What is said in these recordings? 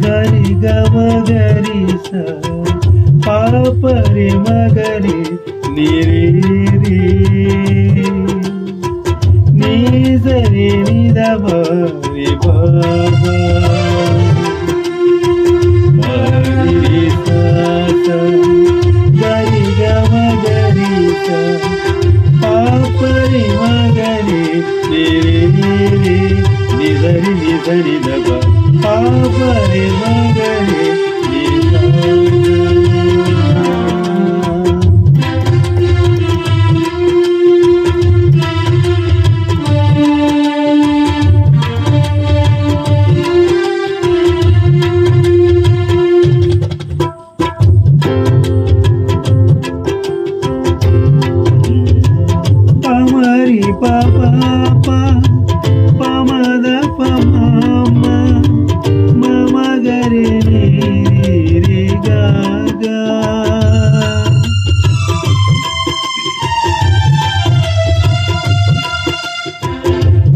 గరి గమగరి స పాపరి మగరి నిరి నిజరి నిదవరి బాబా మరి స గరి గమగరి స పాపరి మగరి నిరి నిజరి నిజరి దబ పాపరి మగరి పమరి పాప పమద పమమ మమ గరి రి గా గా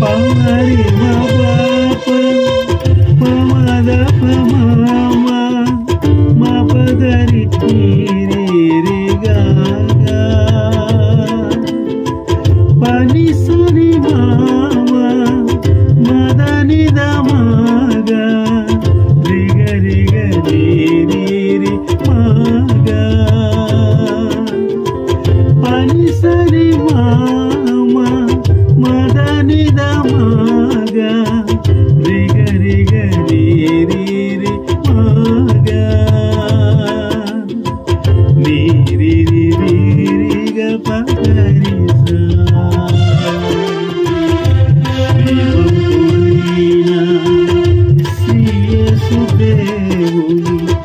పమరి మప పమద పమమ మప గరి రి గా గా పని సుని మామ మదని దమగ రిగ రిగ రి మగ పని సరి మామ మదని దమగ రిగ రిగ రి మగ ని రి గ పగరి శ్రీ యేసు దేవుని